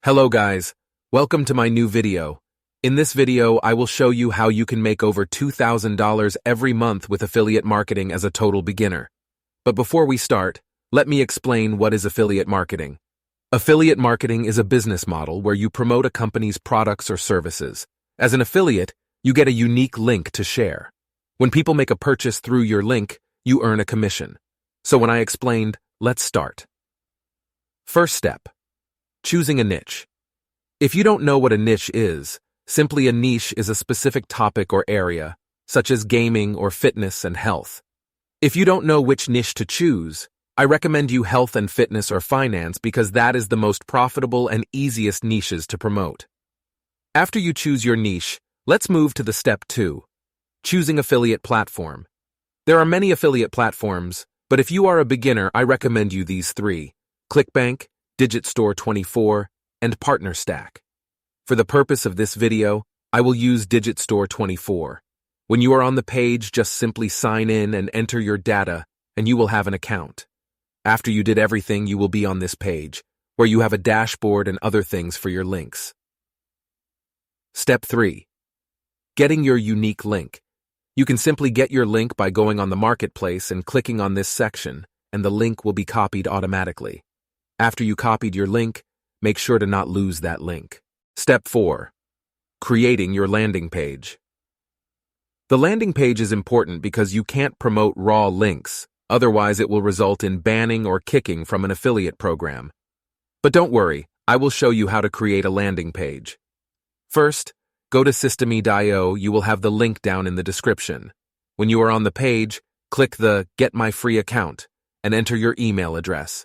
Hello guys, welcome to my new video. In this video, I will show you how you can make over $2,000 every month with affiliate marketing as a total beginner. But before we start, let me explain what is affiliate marketing. Affiliate marketing is a business model where you promote a company's products or services. As an affiliate, you get a unique link to share. When people make a purchase through your link, you earn a commission. So when I explained, let's start. First step. Choosing a niche. If you don't know what a niche is, simply a niche is a specific topic or area, such as gaming or fitness and health. If you don't know which niche to choose, I recommend you health and fitness or finance because that is the most profitable and easiest niches to promote. After you choose your niche, let's move to the step 2, choosing affiliate platform. There are many affiliate platforms, but if you are a beginner, I recommend you these 3, ClickBank, DigitStore24, and PartnerStack. For the purpose of this video, I will use DigitStore24. When you are on the page, just simply sign in and enter your data, and you will have an account. After you did everything, you will be on this page, where you have a dashboard and other things for your links. Step 3. Getting your unique link. You can simply get your link by going on the marketplace and clicking on this section, and the link will be copied automatically. After you copied your link, make sure to not lose that link. Step 4. Creating your landing page. The landing page is important because you can't promote raw links, otherwise it will result in banning or kicking from an affiliate program. But don't worry, I will show you how to create a landing page. First, go to systeme.io. You will have the link down in the description. When you are on the page, click the Get My Free Account and enter your email address.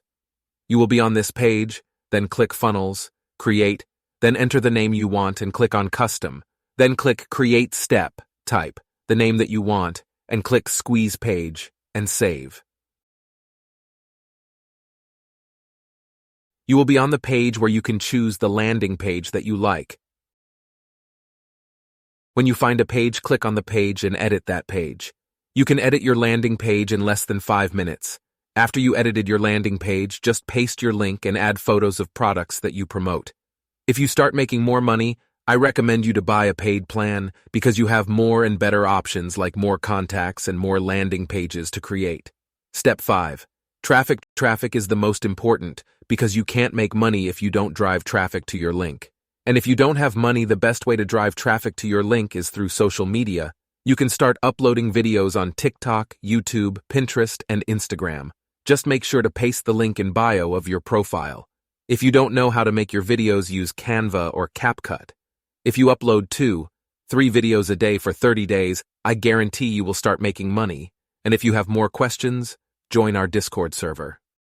You will be on this page, then click Funnels, Create, then enter the name you want and click on Custom, then click Create Step, type the name that you want, and click Squeeze Page, and save. You will be on the page where you can choose the landing page that you like. When you find a page, click on the page and edit that page. You can edit your landing page in less than 5 minutes. After you edited your landing page, just paste your link and add photos of products that you promote. If you start making more money, I recommend you to buy a paid plan because you have more and better options like more contacts and more landing pages to create. Step 5. Traffic. Traffic is the most important because you can't make money if you don't drive traffic to your link. And if you don't have money, the best way to drive traffic to your link is through social media. You can start uploading videos on TikTok, YouTube, Pinterest, and Instagram. Just make sure to paste the link in bio of your profile. If you don't know how to make your videos, use Canva or CapCut. If you upload 2-3 videos a day for 30 days, I guarantee you will start making money. And if you have more questions, join our Discord server.